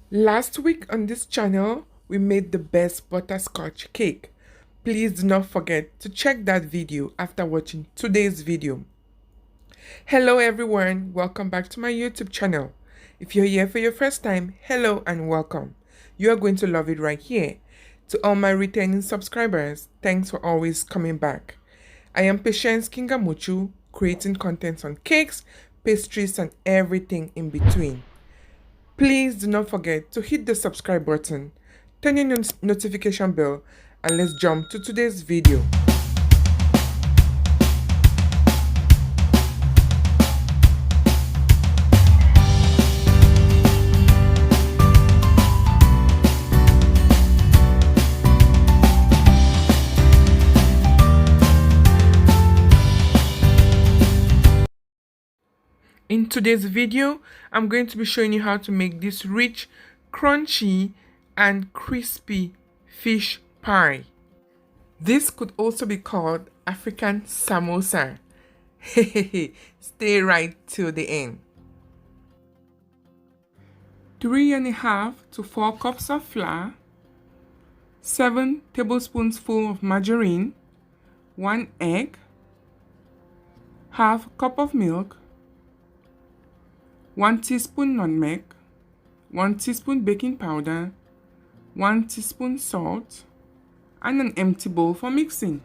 Last week on this channel, we made the best butterscotch cake. Please do not forget to check that video after watching today's video. Hello everyone, welcome back to my YouTube channel. If you're here for your first time, hello and welcome. You are going to love it right here. To all my returning subscribers, thanks for always coming back. I am Patience Kingamuchu, creating content on cakes, pastries and everything in between. Please do not forget to hit the subscribe button, turn on your notification bell, and let's jump to today's video. In today's video, I'm going to be showing you how to make this rich, crunchy, and crispy fish pie. This could also be called African samosa. Stay right till the end. 3.5 to 4 cups of flour, 7 tablespoons full of margarine, 1 egg, half cup of milk, 1 teaspoon nutmeg, 1 teaspoon baking powder, 1 teaspoon salt, and an empty bowl for mixing.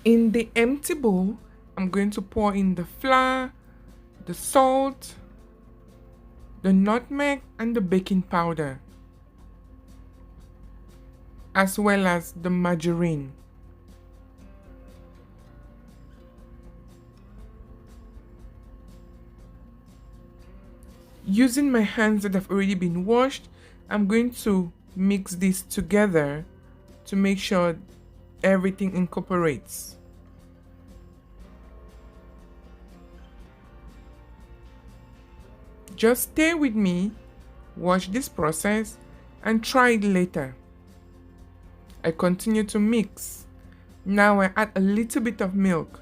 In the empty bowl, I'm going to pour in the flour, the salt, the nutmeg, and the baking powder, as well as the margarine. Using my hands that have already been washed, I'm going to mix this together to make sure everything incorporates. Just stay with me, watch this process, and try it later. I continue to mix. Now I add a little bit of milk.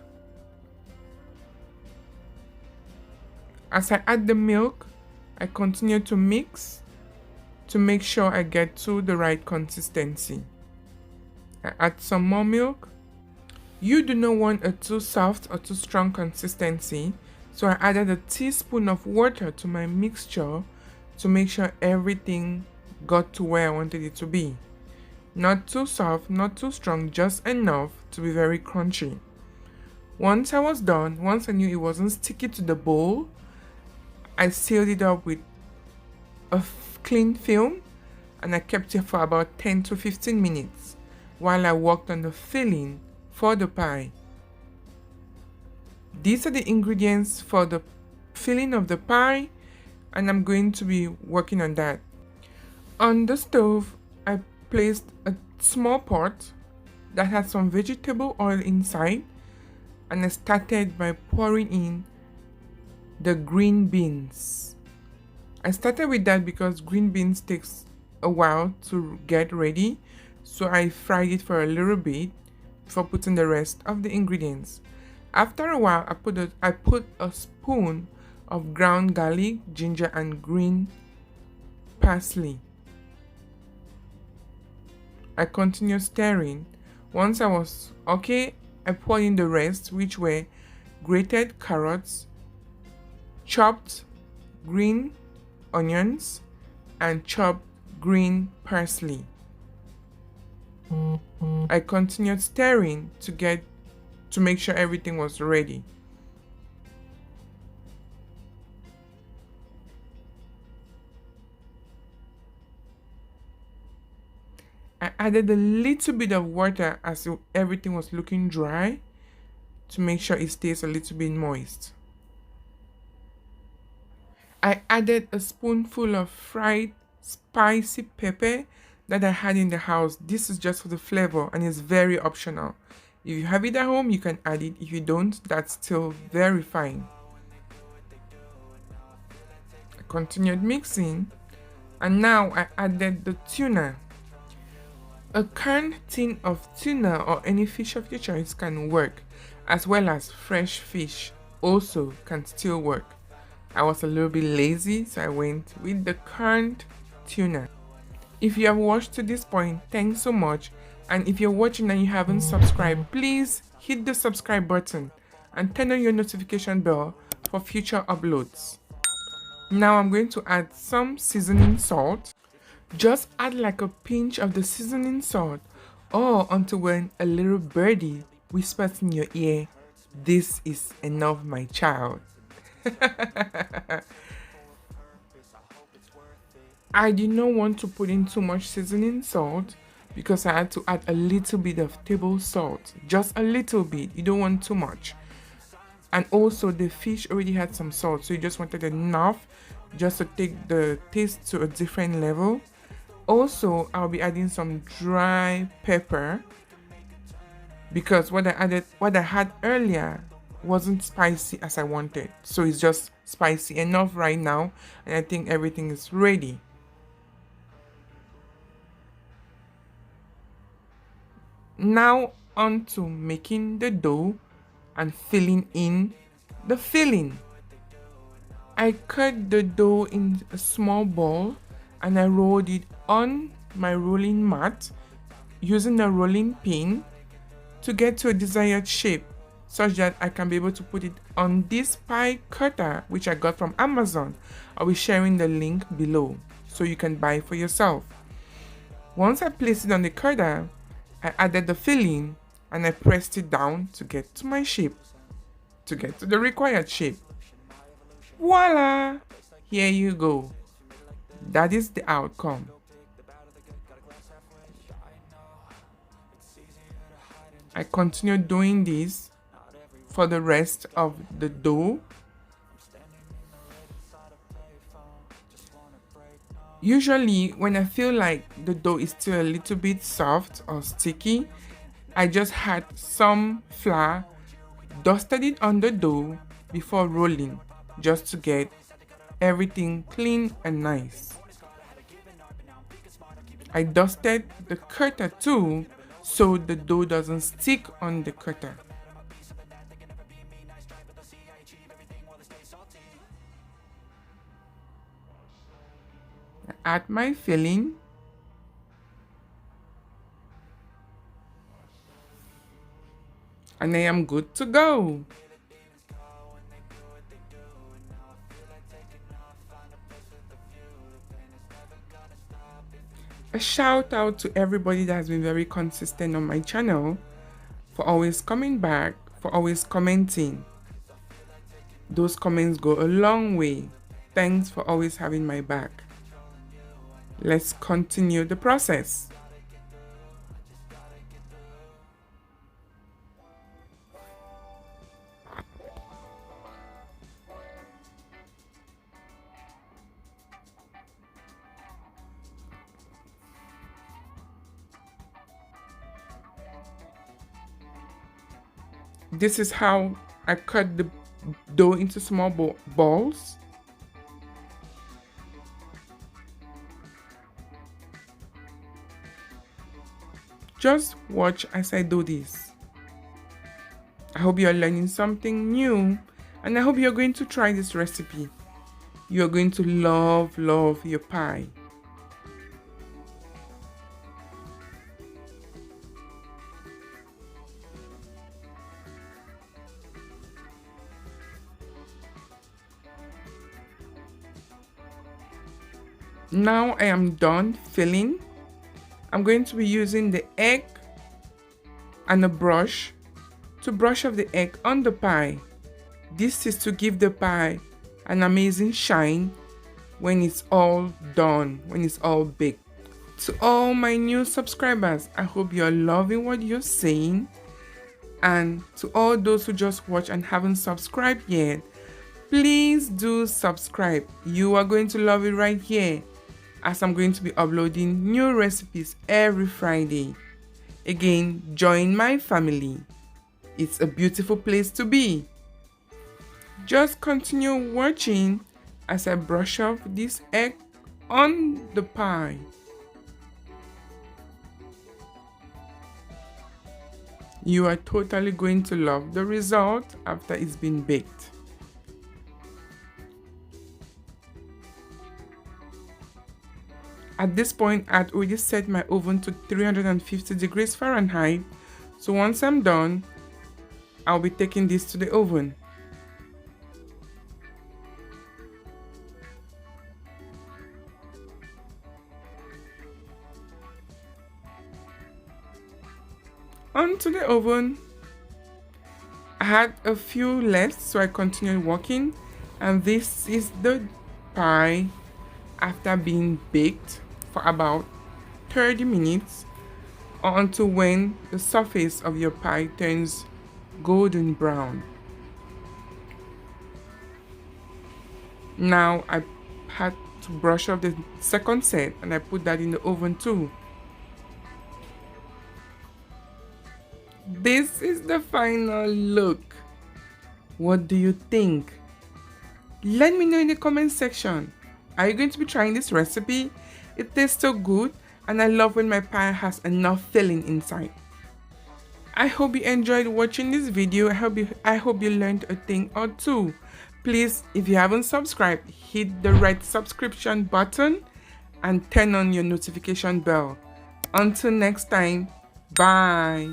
As I add the milk, I continue to mix to make sure I get to the right consistency. I add some more milk. You do not want a too soft or too strong consistency, so I added a teaspoon of water to my mixture to make sure everything got to where I wanted it to be. Not too soft, not too strong, just enough to be very crunchy. Once I was done, once I knew it wasn't sticky to the bowl, I sealed it up with a clean film and I kept it for about 10 to 15 minutes while I worked on the filling for the pie. These are the ingredients for the filling of the pie, and I'm going to be working on that. On the stove, I placed a small pot that had some vegetable oil inside, and I started by pouring in the green beans. I started with that because green beans takes a while to get ready, so I fried it for a little bit before putting the rest of the ingredients. After a while, I put a spoon of ground garlic, ginger, and green parsley. I continued stirring. Once I was okay, I poured in the rest, which were grated carrots, chopped green onions, and chopped green parsley. I continued stirring to make sure everything was ready. I added a little bit of water as everything was looking dry to make sure it stays a little bit moist. I added a spoonful of fried spicy pepper that I had in the house. This is just for the flavor and it's very optional. If you have it at home, you can add it. If you don't, that's still very fine. I continued mixing and now I added the tuna. A canned tin of tuna or any fish of your choice can work, as well as fresh fish also can still work. I was a little bit lazy, so I went with the canned tuna. If you have watched to this point, thanks so much. And if you're watching and you haven't subscribed, please hit the subscribe button and turn on your notification bell for future uploads. Now I'm going to add some seasoning salt. Just add like a pinch of the seasoning salt, or until when a little birdie whispers in your ear, "This is enough, my child." I did not want to put in too much seasoning salt because I had to add a little bit of table salt. Just a little bit. You don't want too much. And also the fish already had some salt, so you just wanted enough just to take the taste to a different level. Also, I'll be adding some dry pepper because what I had earlier wasn't spicy as I wanted. So it's just spicy enough right now, and I think everything is ready. Now on to making the dough and filling in the filling. I cut the dough in a small ball and I rolled it on my rolling mat using a rolling pin to get to a desired shape, such that I can be able to put it on this pie cutter which I got from Amazon. I'll be sharing the link below so you can buy for yourself. Once I placed it on the cutter, I added the filling and I pressed it down to get to my shape, to get to the required shape. Voila! Here you go. That is the outcome. I continue doing this for the rest of the dough. Usually when I feel like the dough is still a little bit soft or sticky, I just had some flour, dusted it on the dough before rolling, just to get everything clean and nice. I dusted the cutter too, so the dough doesn't stick on the cutter. I add my filling. And I am good to go. A shout out to everybody that has been very consistent on my channel, for always coming back, for always commenting. Those comments go a long way. Thanks for always having my back. Let's continue the process. This is how I cut the dough into small balls. Just watch as I do this. I hope you are learning something new, and I hope you're going to try this recipe. You're going to love your pie. Now I am done filling. I'm going to be using the egg and a brush to brush off the egg on the pie. This is to give the pie an amazing shine when it's all done, when it's all baked. To all my new subscribers, I hope you're loving what you're seeing. And to all those who just watch and haven't subscribed yet, please do subscribe. You are going to love it right here, as I'm going to be uploading new recipes every Friday. Again, join my family. It's a beautiful place to be. Just continue watching as I brush off this egg on the pie. You are totally going to love the result after it's been baked. At this point, I'd already set my oven to 350 degrees Fahrenheit. So once I'm done, I'll be taking this to the oven. Onto the oven. I had a few left, so I continued working, and this is the pie after being baked for about 30 minutes or until when the surface of your pie turns golden brown. Now I had to brush off the second set and I put that in the oven too. This is the final look. What do you think? Let me know in the comment section. Are you going to be trying this recipe? It tastes so good and I love when my pie has enough filling inside. I hope you enjoyed watching this video. I hope you learned a thing or two. Please, if you haven't subscribed, hit the red subscription button and turn on your notification bell. Until next time, bye.